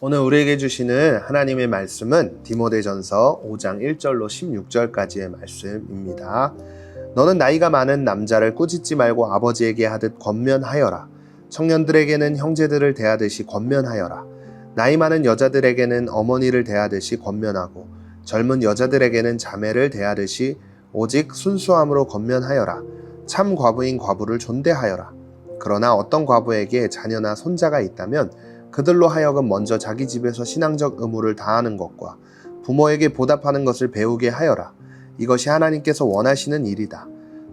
오늘 우리에게 주시는 하나님의 말씀은 디모데전서 5장 1절로 16절까지의 말씀입니다. 너는 나이가 많은 남자를 꾸짖지 말고 아버지에게 하듯 권면하여라. 청년들에게는 형제들을 대하듯이 권면하여라. 나이 많은 여자들에게는 어머니를 대하듯이 권면하고 젊은 여자들에게는 자매를 대하듯이 오직 순수함으로 권면하여라. 참 과부인 과부를 존대하여라. 그러나 어떤 과부에게 자녀나 손자가 있다면 그들로 하여금 먼저 자기 집에서 신앙적 의무를 다하는 것과 부모에게 보답하는 것을 배우게 하여라. 이것이 하나님께서 원하시는 일이다.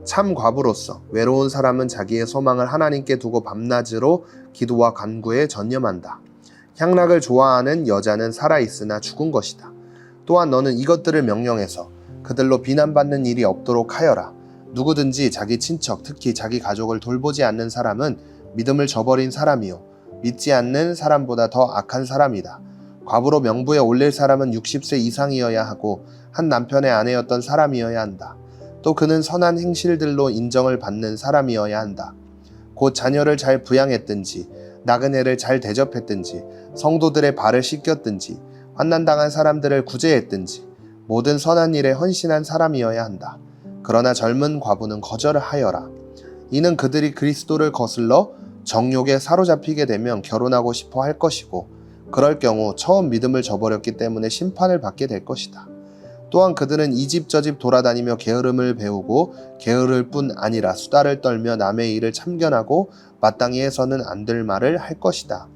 참 과부로서 외로운 사람은 자기의 소망을 하나님께 두고 밤낮으로 기도와 간구에 전념한다. 향락을 좋아하는 여자는 살아있으나 죽은 것이다. 또한 너는 이것들을 명령해서 그들로 비난받는 일이 없도록 하여라. 누구든지 자기 친척, 특히 자기 가족을 돌보지 않는 사람은 믿음을 저버린 사람이요 믿지 않는 사람보다 더 악한 사람이다. 과부로 명부에 올릴 사람은 60세 이상이어야 하고 한 남편의 아내였던 사람이어야 한다. 또 그는 선한 행실들로 인정을 받는 사람이어야 한다. 곧 자녀를 잘 부양했든지 나그네를 잘 대접했든지 성도들의 발을 씻겼든지 환난당한 사람들을 구제했든지 모든 선한 일에 헌신한 사람이어야 한다. 그러나 젊은 과부는 거절을 하여라. 이는 그들이 그리스도를 거슬러 정욕에 사로잡히게 되면 결혼하고 싶어 할 것이고 그럴 경우 처음 믿음을 저버렸기 때문에 심판을 받게 될 것이다. 또한 그들은 이 집 저 집 돌아다니며 게으름을 배우고 게으를 뿐 아니라 수다를 떨며 남의 일을 참견하고 마땅히 해서는 안 될 말을 할 것이다.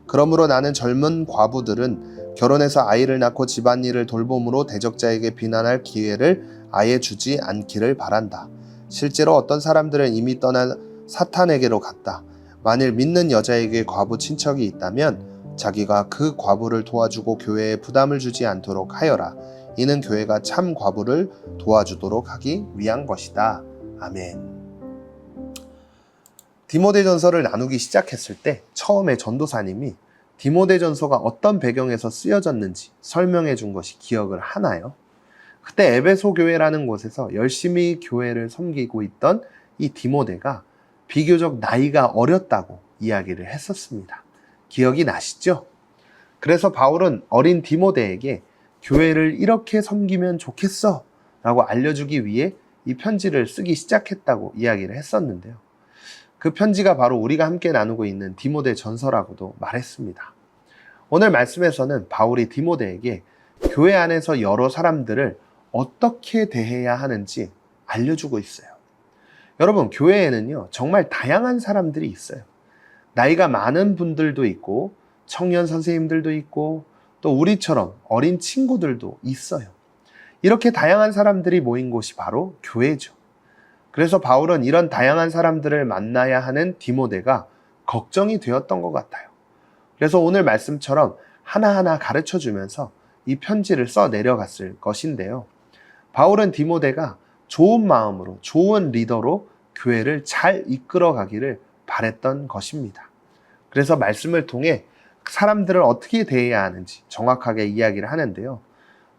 그러므로 나는 젊은 과부들은 결혼해서 아이를 낳고 집안일을 돌봄으로 대적자에게 비난할 기회를 아예 주지 않기를 바란다. 실제로 어떤 사람들은 이미 떠난 사탄에게로 갔다. 만일 믿는 여자에게 과부 친척이 있다면 자기가 그 과부를 도와주고 교회에 부담을 주지 않도록 하여라. 이는 교회가 참 과부를 도와주도록 하기 위한 것이다. 아멘. 디모데전서를 나누기 시작했을 때 처음에 전도사님이 디모데전서가 어떤 배경에서 쓰여졌는지 설명해 준 것이 기억을 하나요? 그때 에베소 교회라는 곳에서 열심히 교회를 섬기고 있던 이 디모데가 비교적 나이가 어렸다고 이야기를 했었습니다. 기억이 나시죠? 그래서 바울은 어린 디모데에게 교회를 이렇게 섬기면 좋겠어 라고 알려주기 위해 이 편지를 쓰기 시작했다고 이야기를 했었는데요. 그 편지가 바로 우리가 함께 나누고 있는 디모데 전서라고도 말했습니다. 오늘 말씀에서는 바울이 디모데에게 교회 안에서 여러 사람들을 어떻게 대해야 하는지 알려주고 있어요. 여러분, 교회에는요, 정말 다양한 사람들이 있어요. 나이가 많은 분들도 있고, 청년 선생님들도 있고, 또 우리처럼 어린 친구들도 있어요. 이렇게 다양한 사람들이 모인 곳이 바로 교회죠. 그래서 바울은 이런 다양한 사람들을 만나야 하는 디모데가 걱정이 되었던 것 같아요. 그래서 오늘 말씀처럼 하나하나 가르쳐 주면서 이 편지를 써 내려갔을 것인데요. 바울은 디모데가 좋은 마음으로, 좋은 리더로 교회를 잘 이끌어 가기를 바랬던 것입니다. 그래서 말씀을 통해 사람들을 어떻게 대해야 하는지 정확하게 이야기를 하는데요.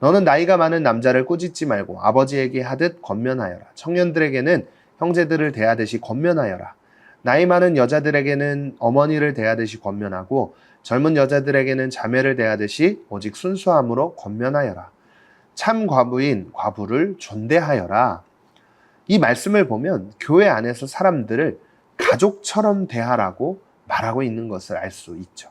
너는 나이가 많은 남자를 꾸짖지 말고 아버지에게 하듯 권면하여라. 청년들에게는 형제들을 대하듯이 권면하여라. 나이 많은 여자들에게는 어머니를 대하듯이 권면하고 젊은 여자들에게는 자매를 대하듯이 오직 순수함으로 권면하여라. 참 과부인 과부를 존대하여라. 이 말씀을 보면 교회 안에서 사람들을 가족처럼 대하라고 말하고 있는 것을 알 수 있죠.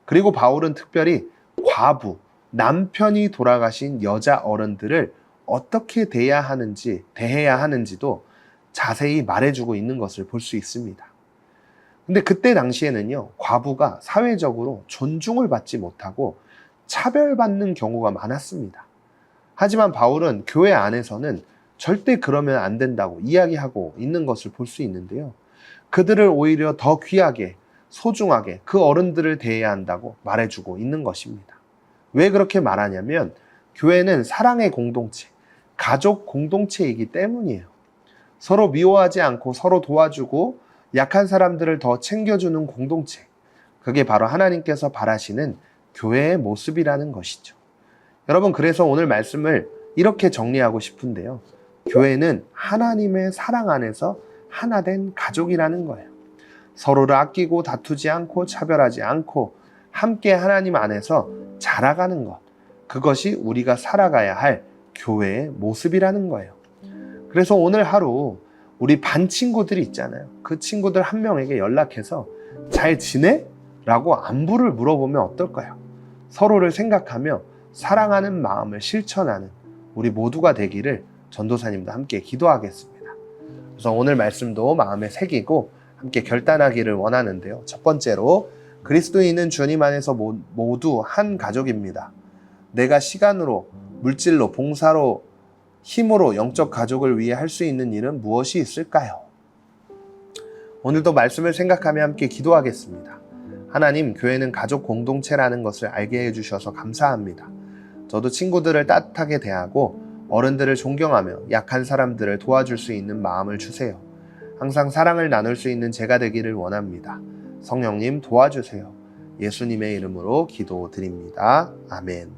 그리고 바울은 특별히 과부, 남편이 돌아가신 여자 어른들을 어떻게 대해야 하는지도 자세히 말해주고 있는 것을 볼 수 있습니다. 근데 그때 당시에는요, 과부가 사회적으로 존중을 받지 못하고 차별받는 경우가 많았습니다. 하지만 바울은 교회 안에서는 절대 그러면 안 된다고 이야기하고 있는 것을 볼 수 있는데요. 그들을 오히려 더 귀하게, 소중하게 그 어른들을 대해야 한다고 말해주고 있는 것입니다. 왜 그렇게 말하냐면 교회는 사랑의 공동체, 가족 공동체이기 때문이에요. 서로 미워하지 않고 서로 도와주고 약한 사람들을 더 챙겨주는 공동체. 그게 바로 하나님께서 바라시는 교회의 모습이라는 것이죠. 여러분, 그래서 오늘 말씀을 이렇게 정리하고 싶은데요. 교회는 하나님의 사랑 안에서 하나된 가족이라는 거예요. 서로를 아끼고 다투지 않고 차별하지 않고 함께 하나님 안에서 자라가는 것, 그것이 우리가 살아가야 할 교회의 모습이라는 거예요. 그래서 오늘 하루 우리 반 친구들이 있잖아요. 그 친구들 한 명에게 연락해서 잘 지내? 라고 안부를 물어보면 어떨까요? 서로를 생각하며 사랑하는 마음을 실천하는 우리 모두가 되기를 전도사님도 함께 기도하겠습니다. 그래서 오늘 말씀도 마음에 새기고 함께 결단하기를 원하는데요. 첫 번째로, 그리스도인은 주님 안에서 모두 한 가족입니다. 내가 시간으로, 물질로, 봉사로, 힘으로 영적 가족을 위해 할 수 있는 일은 무엇이 있을까요? 오늘도 말씀을 생각하며 함께 기도하겠습니다. 하나님, 교회는 가족 공동체라는 것을 알게 해주셔서 감사합니다. 저도 친구들을 따뜻하게 대하고 어른들을 존경하며 약한 사람들을 도와줄 수 있는 마음을 주세요. 항상 사랑을 나눌 수 있는 제가 되기를 원합니다. 성령님 도와주세요. 예수님의 이름으로 기도드립니다. 아멘.